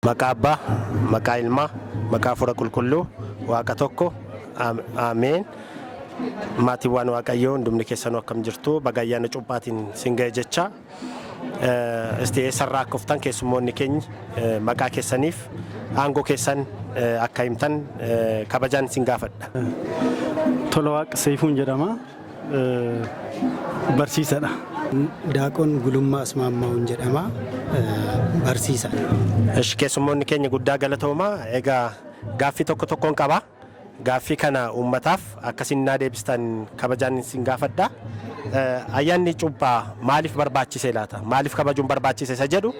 Makaba, makailma, makafura kulkullu, waaqa tokko, ameen. Maatiiwwan waaqayyoo hundumni keessanuu akkam jirtu bagayyaana cuuphaatiin singaa jecha istee sarraa akka uftan keessummoonni keenya maqaa keessaniif aangoo keessan akka himtan kabajaan sin gaafadha. Tola Waaqa Seefuun jedhama. Barsiisaadha. Daaqoon Gulummaa Asmaammaa'uun jedhama. Barsiisaadha. Keessummoonni keenya guddaa galatoomaa. Egaa gaaffii tokko tokkoon qaba. Gaaffii kana uummataaf akkasiin naa deebistan kabajaan sin gaafadha. Ayyaanni cuuphaa maaliif barbaachise laata? Maaliif kabajuun barbaachise isa jedhu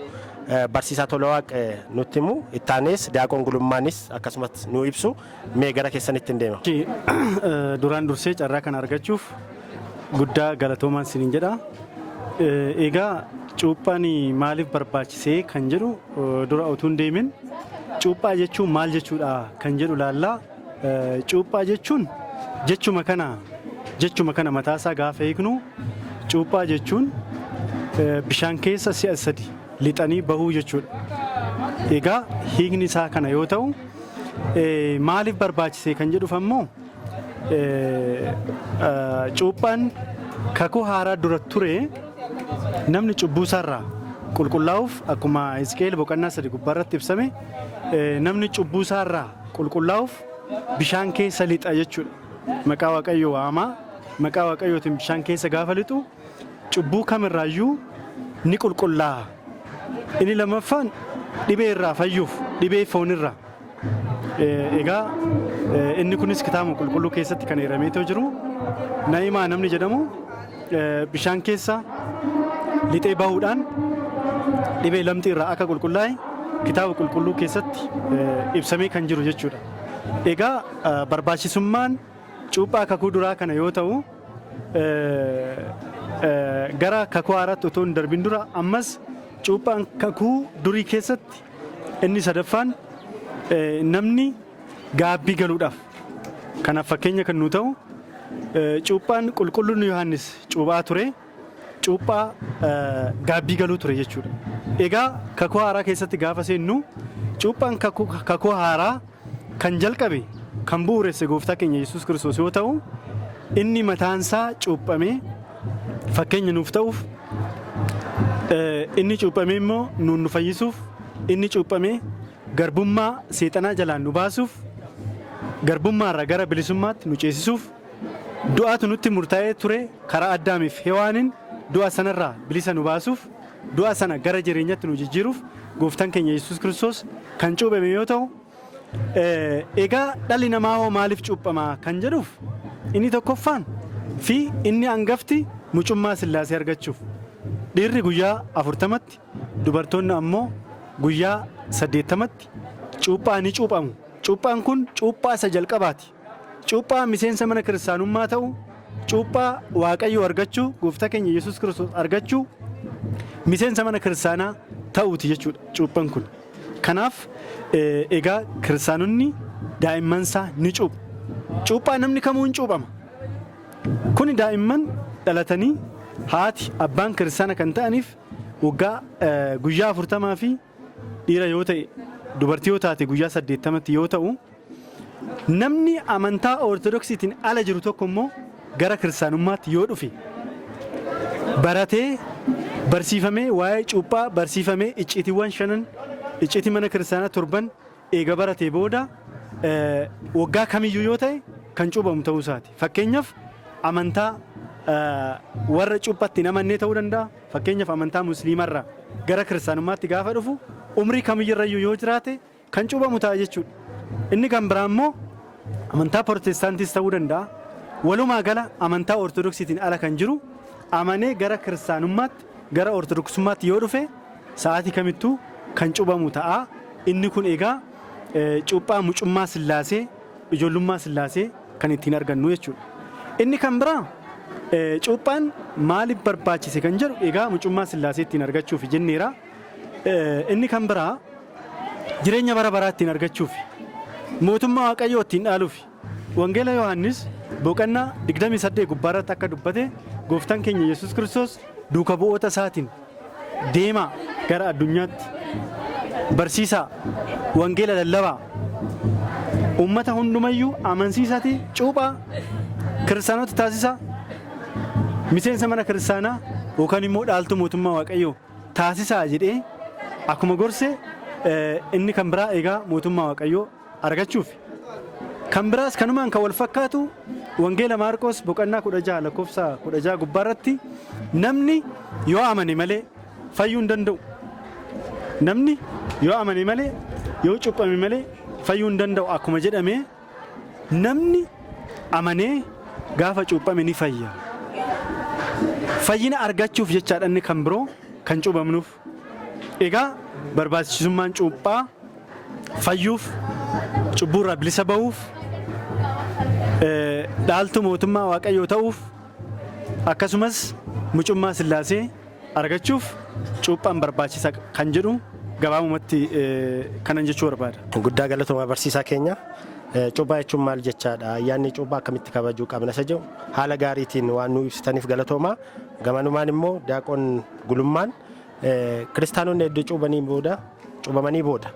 barsiisaa Tola Waaqa nutti himu. Ittaanis Daaqoon Gulummaanis akkasumas nu ibsu. Mee gara keessanitti hin deema. Duraan dursee carraa kana argachuuf guddaa galatoomaan sinin jedha. Egaa cuuphaan maaliif barbaachise kan jedhu dura utuu hin deemin cuuphaa jechuun maal jechuudha kan jedhu laallaa. Cuuphaa jechuun jechuma kana mataasaa gaafa hiiknu cuuphaa jechuun bishaan keessa si'a sadi lixanii bahuu jechuudha. Egaa hiikni isaa kana yoo ta'u maaliif barbaachise kan jedhuuf ammoo cuuphaan kakuu haaraa dura ture namni cubbuu isaarraa qulqullaa'uuf akkuma Hisqeel boqonnaa 3 gubbaarratti ibsame namni cubbuu isaarraa qulqullaa'uuf bishaan keessa lixa jechuudha. Maqaa Waaqayyoo waamaa. Maqaa Waaqayyootiin bishaan keessa gaafa lixu cubbuu kamirraayyuu ni qulqullaa'a. Inni lammaffaan dhibee irraa fayyuuf dhibee foonirraa. Egaa inni kunis kitaaba qulqulluu keessatti kan himameetoo jiru. Na'imaa namni jedhamu bishaan keessa lixee bahuudhaan dhibee lamxii irraa akka qulqullaa'e kitaaba qulqulluu keessatti ibsamee kan jiru jechuudha. Egaa barbaachisummaan cuuphaa kakuu duraa kana yoo ta'u gara kakuu haaraatti otoo hin darbin dura ammas cuuphaan kakuu durii keessatti inni sadaffaan namni gaabbii galuudhaaf kanaaf fakkeenya kan nu ta'u cuuphaan qulqulluun Yohaannis cuuphaa ture cuuphaa gaabbii galuu ture jechuudha. Egaa kakuu haaraa keessatti gaafa seennu cuuphaan kakuu haaraa kan jalqabe kan bu'uuresse gooftaa keenya Yesuus Kiristoos yoo ta'u inni mataansaa cuuphamee fakkeenya nuuf ta'uuf inni cuuphamee immoo nuun nu fayyisuuf inni cuuphamee garbummaa seexanaa jalaan nu baasuuf garbummaarraa gara bilisummaatti nu ceesisuuf du'aatu nutti murtaa'ee ture karaa Addaamiif Hewaanin du'a sanarraa bilisa nu baasuuf du'a sana gara jireenyatti nu jijjiiruuf gooftaan keenya Yesuus Kiristoos kan cuuphame yoo ta'u egaa dhalli namaa hoo maaliif cuuphamaa kan jedhuuf inni tokkoffaan fi inni hangafti mucummaa Sillaasee argachuuf dhiirri guyyaa 40tti dubartoonni ammoo guyyaa 80tti cuuphaa ni cuuphamu. Cuuphaan kun cuuphaa isa jalqabaati. Cuuphaa miseensa mana kiristaanummaa ta'u cuuphaa Waaqayyoo argachuu gooftaa keenya Yesuus Kiristoos argachuu miseensa mana kiristaanaa ta'uuti jechuudha cuuphaan kun. Kanaaf egaa kiristaanonni daa'immansaa ni cuuphu. Cuuphaa namni kamuu hin cuuphama. Kuni daa'imman dhalatanii haati abbaan kiristaana kan ta'aniif waggaa guyyaa 40 fi dhiira yoo ta'e dubartii yoo taate guyyaa 80tti yoo ta'u namni amantaa ortodoksiitiin ala jiru tokko immoo gara kiristaanummaatti yoo dhufe baratee barsiifamee waa'ee cuuphaa barsiifamee icciitiiwwan 5 icciitii mana kiristaanaa 7 eega baratee booda waggaa kamiyyuu yoo ta'e kan cuuphamu ta'uu isaati. Fakkeenyaaf amantaa warra cuuphaatti hin amannee ta'uu danda'a. Fakkeenyaaf amantaa musliimarraa gara kiristaanummaatti gaafa dhufu umrii kamiyyarrayyuu yoo jiraate kan cuuphamu ta'a jechuudha. Inni kan biraa immoo amantaa Prootestaantiis ta'uu danda'a. Walumaa gala amantaa ortodoksiitiin ala kan jiru amanee gara kiristaanummaatti gara ortodoksummaatti yoo dhufe sa'aatii kamittuu kan cuuphamu ta'a. Inni kun egaa cuuphaa mucummaa Sillaasee ijoollummaa Sillaasee kan ittiin argannu jechuudha. Inni kan biraa cuuphaan maaliif barbaachise kan jedhu egaa mucummaa Sillaasee ittiin argachuuf jenneera. Inni kan biraa jireenya bara baraa ittiin argachuuf mootummaa Waaqayyoo ittiin dhaaluuf Wangeela Yohaannis boqonnaa 28 gubbaarratti akka dubbate gooftaan keenya Yesuus Kiristoos duuka bu'oota isaatiin deemaa gara addunyaatti barsiisaa wangeela lallabaa uummata hundumayyuu amansiisaatii cuuphaa kiristaanota taasisaa miseensa mana kiristaanaa yookaan immoo dhaaltuu mootummaa Waaqayyoo taasisaa jedhee akkuma gorse inni kan biraa egaa mootummaa Waaqayyoo argachuuf kan biraas kanumaan kan wal fakkaatu wangeela Maarqos boqonnaa 16 lakkoofsa 16 gubbaarratti namni yoo amane malee fayyuu hin danda'u. Namni yoo amane malee yoo cuuphame malee fayyuu hin danda'u akkuma jedhame namni amanee gaafa cuuphame ni fayya. Fayyina argachuuf jechaadha inni kan biroo kan cuuphamnuuf. Egaa barbaachisummaan cuuphaa fayyuuf cubbuurraa bilisa bahuuf dhaaltuu mootummaa Waaqayyoo ta'uuf akkasumas mucummaa Sillaasee argachuuf cuuphaan barbaachisa kan jedhu gabaabumatti kanan jechuu barbaada. Guddaa galatoomaa barsiisaa keenya. Cuuphaa jechuun maal jechaadha? Ayyaanni cuuphaa akkamitti kabajuu qabna isa jedhu haala gaariitiin waan nu ibsitaniif galatoomaa. Gamanumaan immoo daaqoon gulummaan kiristaanonni hedduu cuuphamanii booda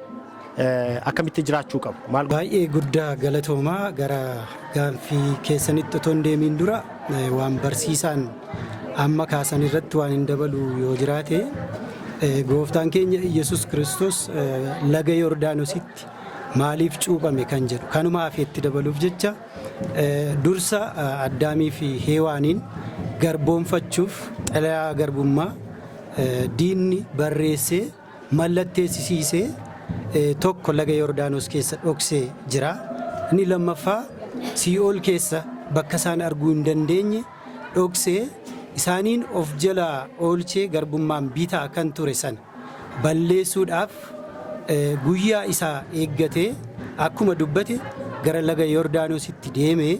akkamitti jiraachuu qabu? Baay'ee guddaa galatoomaa. Gara gaaffii keessanitti otoo hin deemiin dura waan barsiisaan amma kaasan irratti waan hin dabalu yoo jiraate gooftaan keenya Yesuus Kiristoos laga Yordaanositti maaliif cuuphame kan jedhu kanumaaf itti dabaluuf jecha dursa Addaamii fi Heewaaniin garboomfachuuf xalayaa garbummaa diinni barreessee mallatteessisiisee tokko laga Yordaanos keessa dhoksee jira. Inni lammaffaa Sii'ool keessa bakka isaan arguu hin dandeenye dhoksee isaaniin of jalaa oolchee garbummaan bitaa kan ture sana balleessuudhaaf guyyaa isaa eeggatee akkuma dubbate gara laga Yordaanositti deemee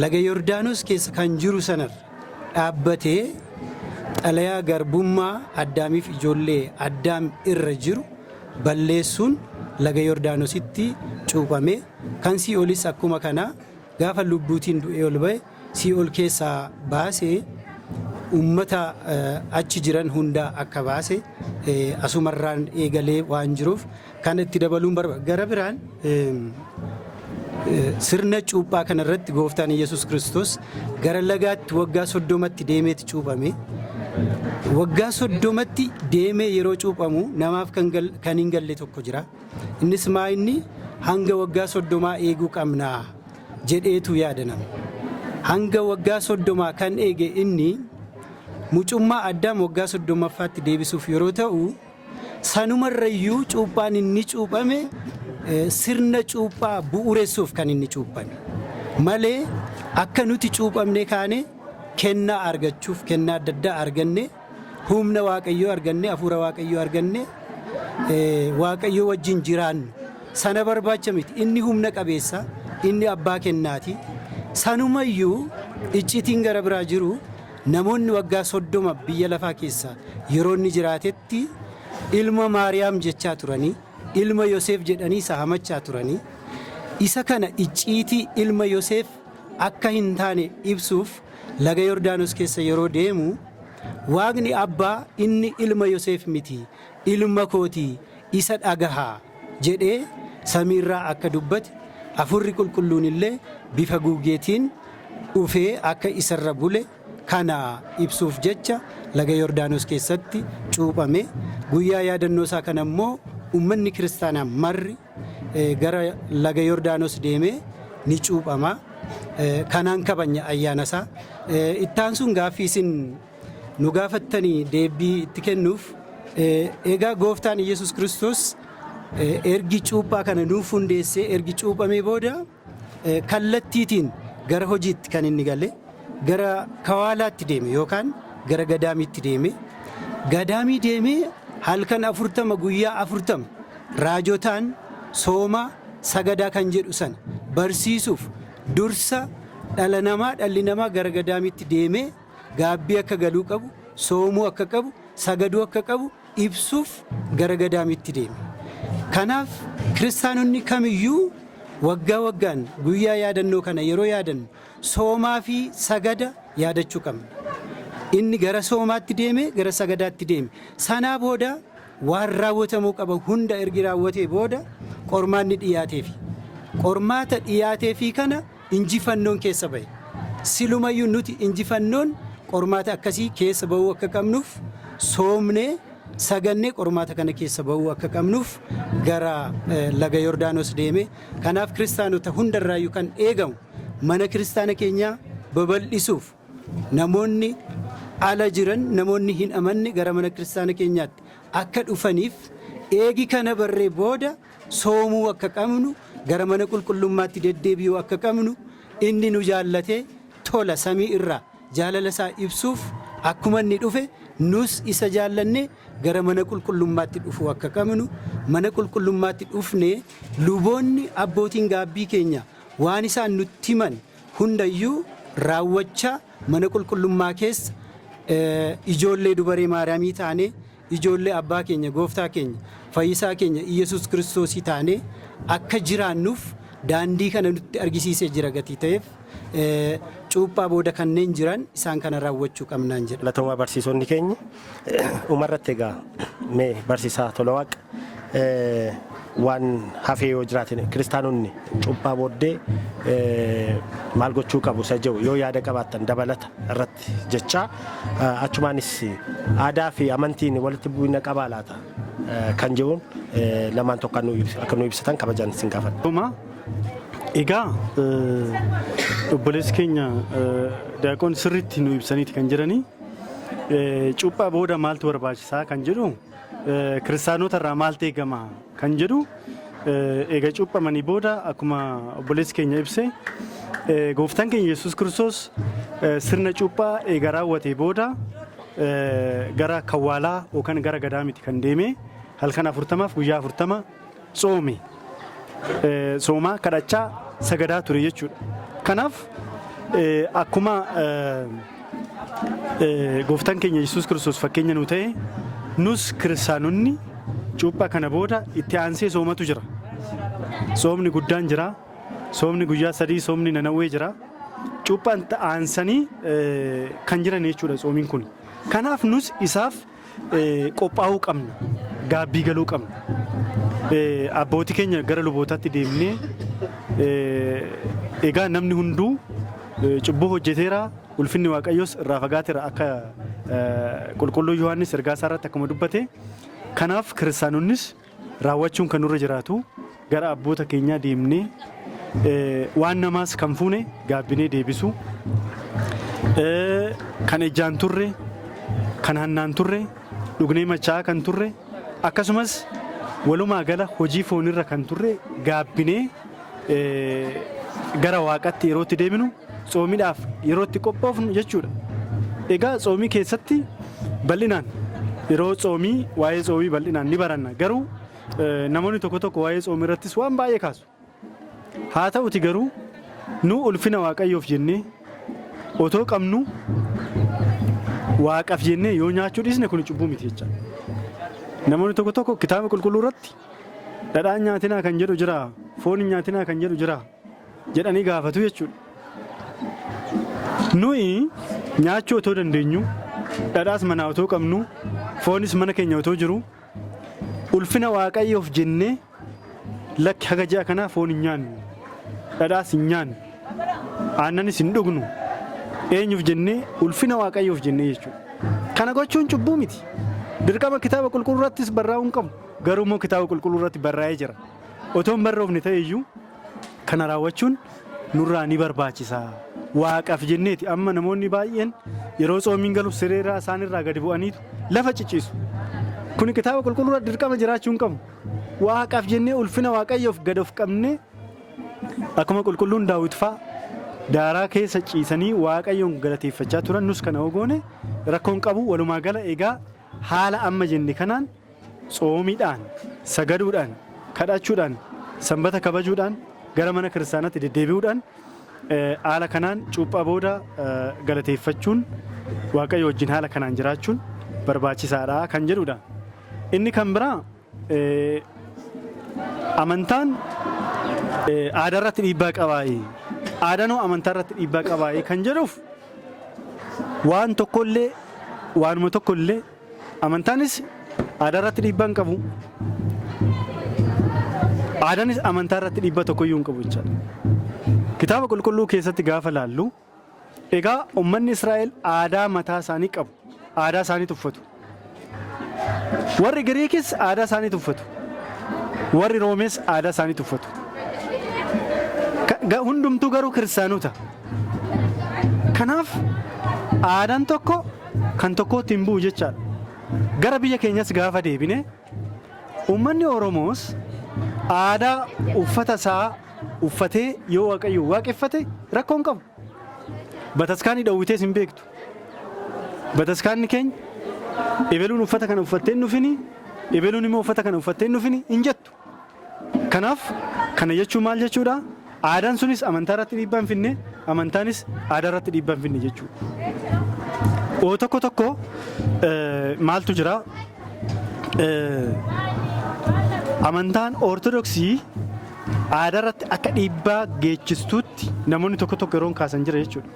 laga Yordaanos keessa kan jiru sanarra dhaabbatee xalayaa garbummaa Addaamiif ijoollee Addaam irra jiru balleessuun laga Yordaanositti cuuphame. Kan Sii'oolis akkuma kana gaafa lubbuutiin du'ee ol ba'e Sii'ool keessaa baasee uummata achi jiran hundaa akka baase asumarraan eegalee waan jiruuf kan itti dabaluun barbaada. Gara biraan sirna cuuphaa kanarratti gooftaan Yesuus Kiristoos gara lagaatti waggaa 30tti deemeeti cuuphame. Waggaa 30tti deemee yeroo cuuphamu namaaf kan hin galle tokko jira. Innis inni hanga waggaa 30 eeguu qabnaa jedheetu yaadanama. Hanga waggaa 30 kan eege inni mucummaa Addaam waggaa 30ffaatti deebisuuf yeroo ta'u sanumarrayyuu cuuphaan inni cuuphame sirna cuuphaa bu'uuressuuf kan inni cuuphame malee akka nuti cuuphamne kaane kennaa argachuuf kennaa adda addaa arganne humna Waaqayyoo arganne hafuura Waaqayyoo arganne Waaqayyoo wajjin jiraannu sana barbaacha miti. Inni humna qabeessa, inni abbaa kennaati. Sanumayyuu iccitiin gara biraa jiru namoonni waggaa 30 biyya lafaa keessa yeroo inni jiraatetti ilma Maariyaam jechaa turanii ilma Yoseef jedhanii sahamachaa turanii isa kana icciitii ilma Yoseef akka hin taane ibsuuf laga Yordaanos keessa yeroo deemu Waaqni abbaa inni ilma Yoseef miti ilma kootii isa dhagahaa jedhee samiirraa akka dubbate hafuurri qulqulluun illee bifa guugeetiin dhufee akka isarra bule kana ibsuuf jecha laga Yordaanos keessatti cuuphame. Guyyaa yaadannoo isaa kana immoo uummanni kiristaanaa marri gara laga Yordaanos deemee ni cuuphama. Kanaan kabanya ayyaana isaa. Ittaan sun gaaffii isin nu gaafattanii deebii itti kennuuf egaa gooftaan Yesuus Kiristoos ergi cuuphaa kana nuuf hundeessee ergi cuuphamee booda kallattiitiin gara hojiitti kan inni gale gara kawaalaatti deeme yookaan gara gadaamiitti deeme. Gadaamii deemee halkan 40 guyyaa 40 raajotaan sooma sagadaa kan jedhu sana barsiisuuf dursa dhalli namaa gara gadaamitti deemee gaabbii akka galuu qabu, soomuu akka qabu, sagaduu akka qabu ibsuuf gara gadaamitti deeme. Kanaaf kiristaanonni kamiyyuu waggaa waggaan guyyaa yaadannoo kana yeroo yaadannu soomaa fi sagada yaadachuu qabna. Inni gara soomaatti deeme, gara sagadaatti deeme. Sanaa booda waan raawwatamuu qaba hunda ergi raawwatee booda qormaanni dhiyaateefi. Qormaata dhiyaateefi kana injifannoon keessa bahe. Silumayyuu nuti injifannoon qormaata akkasii keessa bahuu akka qabnuuf soomnee sagannee qormaata kana keessa bahuu akka qabnuuf gara laga Yordaanos deeme. Kanaaf kiristaanota hundarraayyuu kan eegamu mana kiristaana keenyaa babal'isuuf namoonni ala jiran, namoonni hin amanne gara mana kiristaana keenyaatti akka dhufaniif eegi kana barree booda soomuu akka qabnu, gara mana qulqullummaatti deddeebi'uu akka qabnu, inni nu jaallatee tola samii irraa jaalala isaa ibsuuf akkuma inni dhufe nus isa jaallannee gara mana qulqullummaatti dhufuu akka qabnu. Mana qulqullummaatti dhufnee luboonni abbootiin gaabbii keenya waan isaan nutti himan hundayyuu raawwachaa mana qulqullummaa keessa ijoollee dubaree Maariyaamii taanee, ijoollee abbaa keenya gooftaa keenya fayyisaa keenya Iyesuus Kiristoosii taanee akka jiraannuuf daandii kana nutti argisiisee jira gatii ta'eef cuuphaa booda kanneen jiran isaan kana raawwachuu qabnaan jedha. Latoomaa barsiisonni keenya umarratti egaa mee barsiisaa Tolawaaqa waan hafee yoo jiraatan kiristaanonni cuuphaa booddee maal gochuu qabu isa jedhu yoo yaada qabaattan dabalata irratti jecha achumaanis aadaa fi amantiin walitti bu'ina qabaa laata kan jedhuun lamaan tokko akka nu ibsatan kabajaan isin gaafadha. Egaa obboleessi keenya daaqoon sirriitti nu ibsaniiti kan jiranii cuuphaa booda maaltu barbaachisaa kan jedhu kiristaanota irraa maaltu eegama kan jedhu eega cuuphamanii booda akkuma obboleessi keenya ibse gooftaan keenya Yesuus Kiristoos sirna cuuphaa eega raawwatee booda gara kawwaalaa yookaan gara gadaamitti kan deeme halkan 40 fi guyyaa 40 soome. Soomaa kadhachaa sagadaa ture jechuudha. Kanaaf akkuma gooftaan keenya Yesuus Kiristoos fakkeenya nu ta'e nus kiristaanonni cuuphaa kana booda itti aansee soomatu jira. Soomni guddaan jira. Soomni guyyaa 3, soomni nanawwee jira. Cuuphaan aansanii kan jiran jechuudha soomiin kun. Kanaaf nus isaaf qophaa'uu qabna. Gaabbii galuu qabna. Abbootii keenya gara lubootaatti deemnee egaa namni hunduu cubbuu hojjeteera, ulfinni Waaqayyoos irraa fagaateera akka qulqulluu Yohaannis ergaa isaa irratti akkuma dubbate. Kanaaf kiristaanonnis raawwachuun kan nurra jiraatu gara abboota keenyaa deemnee waan namaas kan fuune gaabbinee deebisu, kan ejjaan turre, kan hannaan turre, dhugnee machaa'aa kan turre, akkasumas walumaa gala hojii foonirra kan turre gaabbinee gara waaqatti yerootti deeminu soomiidhaaf yerootti qophoofnu jechuudha. Egaa soomii keessatti bal'inaan yeroo soomii waa'ee soomii bal'inaan ni baranna. Garuu namoonni tokko tokko waa'ee soomii irrattis waan baay'ee kaasu. Haa ta'uti garuu nu ulfina Waaqayyoof jennee otoo qabnu waaqaaf jennee yoo nyaachuu dhiisne kun cubbuu miti jecha. Namoonni tokko tokko kitaaba qulqulluu irratti dhadhaan nyaatinaa kan jedhu jira, foon nyaatinaa kan jedhu jira jedhanii gaafatu jechuudha. Nuyi nyaachuu otoo dandeenyu, dhadhaas mana otoo qabnu, foonis mana keenya otoo jiru, ulfina Waaqayyoof jennee lakki haga ji'a kanaa foon hin nyaannu, dhadhaas hin nyaannu, aannanis hin dhugnu, eenyuuf jennee ulfina Waaqayyoof jennee jechuudha. Kana gochuun cubbuu miti. Dirqama kitaaba qulqulluu irrattis barraa'uu hin qabu. Garuu immoo kitaaba qulqulluu irratti barraa'ee jira. Otoo hin barroofne ta'e iyyuu kana raawwachuun nurraa ni barbaachisa. Waaqaaf jenneeti amma namoonni baay'een yeroo soomiin galu sireeraa isaanirraa gadi bu'aniitu lafa cicciisu. Kuni kitaaba qulqulluu irratti dirqama jiraachuu hin qabu. Waaqaaf jennee ulfina Waaqayyoof gad of qabnee akkuma qulqulluun Daawit fa'a daaraa keessa ciisanii Waaqayyoon galateeffachaa turan nus kana ogoone rakkoon qabu. Walumaa gala egaa haala amma jenne kanaan soomiidhaan, sagaduudhaan, kadhachuudhaan, sanbata kabajuudhaan, gara mana kiristaanaatti deddeebi'uudhaan haala kanaan cuuphaa booda galateeffachuun waaqayyo wajjin haala kanaan jiraachuun barbaachisaadha kan jedhudha. Inni kan biraa amantaan aadaa irratti dhiibbaa qabaayee aadaanoo amantaa irratti dhiibbaa qabaayee kan jedhuuf waan tokkollee waanuma tokkollee amantaanis aadaa irratti dhiibbaa hin qabu. Aadaanis amantaa irratti dhiibbaa tokkoyyuu hin qabu jechaadha. Kitaaba qulqulluu keessatti gaafa laallu egaa uummanni Israa'el aadaa mataa isaanii qabu. Aadaa isaanii tuffatu. Warri Giriikis aadaa isaanii tuffatu. Warri Roomees aadaa isaanii tuffatu. Hundumtuu garuu kiristaanota. Kanaaf aadaan tokko kan tokkootti hin bu'u jechaadha. Gara biyya keenyas gaafa deebine uummanni Oromoos aadaa uffata isaa uffatee yoo waaqayyo waaqeffate rakkoo hin qabu. Bataskaanii dhowwitees hin beektu. Bataskaanni keenya ebeluun uffata kana uffattee hin dhufini, ebeluun immoo uffata kana uffattee hin dhufini hin jettu. Kanaaf kana jechuun maal jechuudha? Aadaan sunis amantaa irratti dhiibbaa hin finne, amantaanis aadaa irratti dhiibbaa hin finne jechuudha. Tokko tokko maaltu jira? Amantaan Ortodoksii aadaa irratti akka dhiibbaa geechistuutti namoonni tokko tokko yeroon kaasan jira jechuudha.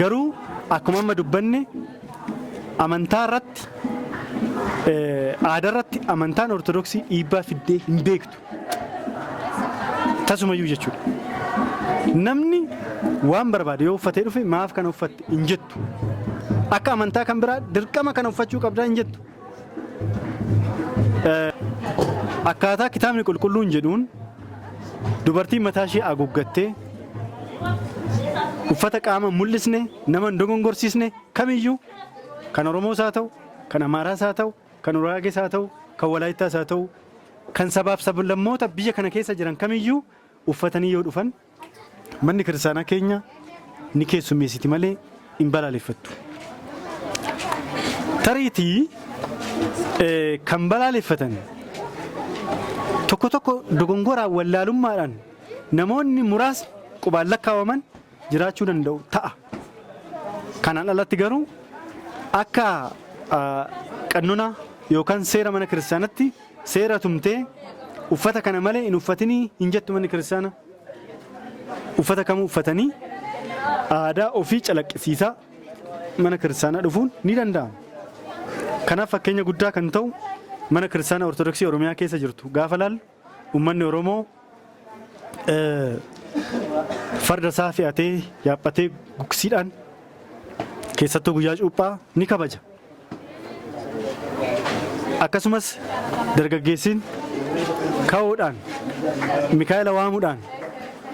Garuu akkuma amma dubbanne amantaa irratti aadaa irratti amantaan Ortodoksii dhiibbaa fiddee hin beektu. Tasumayyuu jechuudha. Namni waan barbaade yoo uffatee dhufe maaf kana uffatte hin jettu. Akka amantaa kan biraa dirqama kana uffachuu qabdaa hin jettu. Akkaataa kitaabni qulqulluun jedhuun dubartiin mataa ishee haguuggattee uffata qaama mul'isne nama hin dogongorsiisne kamiyyuu kan Oromoos haa ta'u, kan Amaaraas haa ta'u, kan Uraagees haa ta'u, kan Walaayittaas haa ta'u, kan sabaaf sablammoota biyya kana keessa jiran kamiyyuu uffatanii yoo dhufan manni kiristaanaa keenya ni keessummeessiti malee hin balaaleffattu. Tariitii kan balaaleffatan tokko tokko dogongoraan wallaalummaadhaan namoonni muraasni qubaan lakkaawaman jiraachuu danda'u ta'a. Kanaan alatti garuu akka qannona yookaan seera mana kiristaanatti seera tumtee uffata kana malee hin uffatinii hin jettu manni kiristaana. Uffata kamuu uffatanii aadaa ofii calaqqisiisaa mana kiristaanaa dhufuun ni danda'ama. Kanaaf fakkeenya guddaa kan ta'u mana kiristaanaa Ortodoksii Oromiyaa keessa jirtu gaafa laallu uummanni Oromoo farda isaa fe'atee yaabbatee guksiidhaan keessattuu guyyaa cuuphaa ni kabaja. Akkasumas dargaggeessiin ka'uudhaan Mikaa'ela waamuudhaan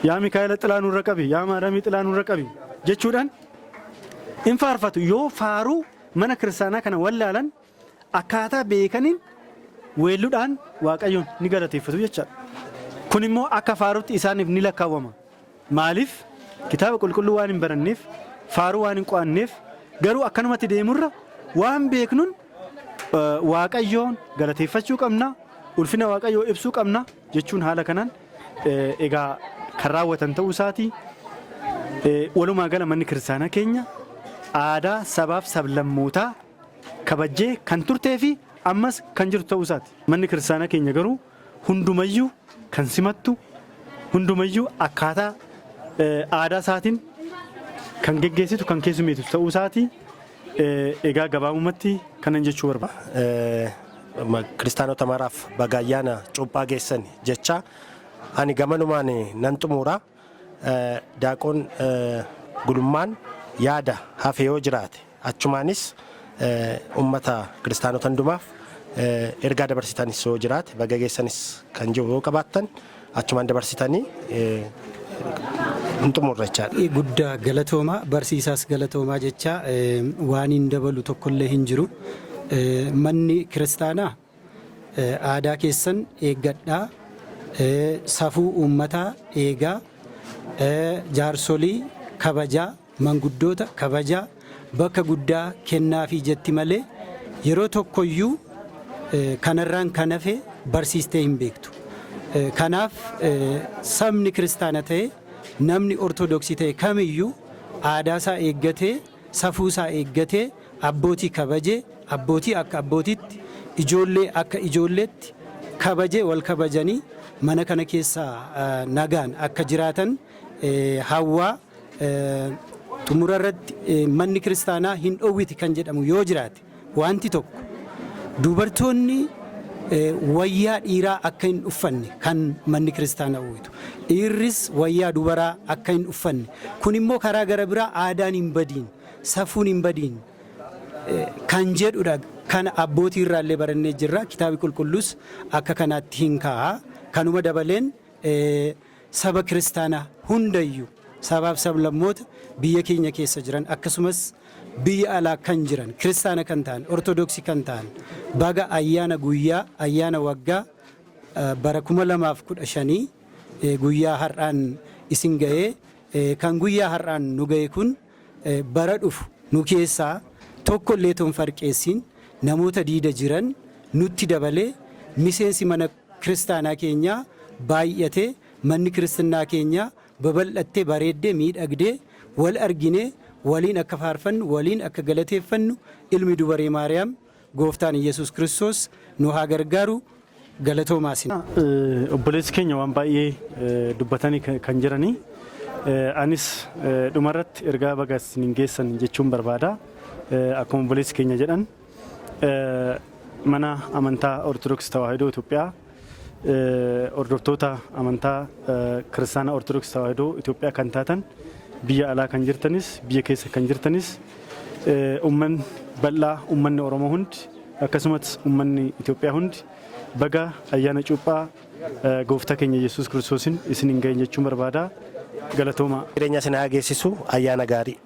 yaa Mikaa'ela xilaa nurra qabi, yaa Maadamii xilaa nurra qabi jechuudhaan in faarfatu. Yoo faaruu mana kiristaanaa kana wallaalan akkaataa beekaniin weelluudhaan waaqayyoon ni galateeffatu jechaadha. Kun immoo akka faaruutti isaaniif ni lakkaawwama. Maaliif? Kitaaba qulqulluu waan hin baranneef, faaruu waan hin qo'anneef, garuu akkanumatti deemurra waan beeknuun waaqayyoon galateeffachuu qabna, ulfina waaqayyoo ibsuu qabna jechuun haala kanaan egaa kan raawwatan ta'uu isaati. Walumaa gala manni kiristaanaa keenya aadaa sabaaf sablammootaa kabajjee kan turtee fi ammas kan jirtu ta'uu isaati. Manni kiristaanaa keenya garuu hundumayyuu kan simattu, hundumayyuu akkaataa aadaa isaatiin kan geggeessitu, kan keessummeessitu ta'uu isaati. Egaa gabaabumatti kanan jechuu barbaada. Kiristaanota maraaf baga ayyaana cuuphaa geessan jecha ani gamanumaan nan xumura. Daaqoon gulummaan yaada hafe yoo jiraate achumaanis ummata kiristaanota hundumaaf ergaa dabarsitanis yoo jiraate baga geessanis kan jiru yoo qabaattan achumaan dabarsitanii hin xumurre jechaadha. Guddaa galatoomaa barsiisaas galatoomaa jecha waan hin dabalu tokkollee hin jiru. Manni kiristaanaa aadaa keessan eeggadhaa, safuu uummataa eegaa, jaarsolii kabajaa, manguddoota kabajaa, bakka guddaa kennaafii jetti malee yeroo tokkoyyuu kanarraan kan hafe barsiistee hin beektu. Kanaaf sabni kiristaana ta'e namni ortodoksii ta'e kamiyyuu aadaa isaa eeggatee safuu isaa eeggatee abbootii kabajee abbootii akka abbootiitti ijoollee akka ijoolleetti kabajee wal kabajanii mana kana keessaa nagaan akka jiraatan hawwaa xumura irratti manni kiristaanaa hin dhowwiti kan jedhamu yoo jiraate wanti tokko dubartoonni wayyaa dhiiraa akka hin uffanne kan manni kiristaanaa uwitu dhiirris wayyaa dubaraa akka hin uffanne kun immoo karaa gara biraa aadaan hin badiin safuun hin badiin kan jedhudha kan abbootii irraallee barannee jirra kitaabi qulqulluus akka kanaatti hin kaa'a kanuma dabaleen saba kiristaanaa hundayyuu sabaaf sablammoota biyya keenya keessa jiran akkasumas biyya alaa kan jiran kiristaana kan ta'an ortodoksii kan ta'an baga ayyaana guyyaa ayyaana waggaa bara 2015 guyyaa har'aan isin ga'ee kan guyyaa har'aan nu ga'e kun bara dhufu nu keessaa tokko illee toon farqeessiin namoota diida jiran nutti dabalee miseensi mana kiristaanaa keenyaa baay'atee manni kiristaanaa keenyaa babal'attee bareeddee miidhagdee wal arginee waliin akka faarfannu waliin akka galateeffannu ilmi dubaree maariyaam gooftaan Yesuus Kiristoos nu haa gargaaru galatoomaas. Obboleessi keenya waan baay'ee dubbatanii kan jiranii anis dhumarratti ergaa baga isiniin geessan jechuun barbaada. Akkuma obboleessi keenya jedhan mana amantaa Ortodoksii Tawaahidoo Itoophiyaa hordoftoota amantaa kiristaanaa Ortodoksii Tawaahidoo Itoophiyaa kan taatan biyya alaa kan jirtanis biyya keessa kan jirtanis ummanni bal'aa ummanni Oromoo hundi akkasumas ummanni Itoophiyaa hundi baga ayyaana cuuphaa gooftaa keenya Yesuus Kiristoosin isiniin ga'e jechuun barbaada. Galatooma. Jireenya isin haa geessisu ayyaana gaarii.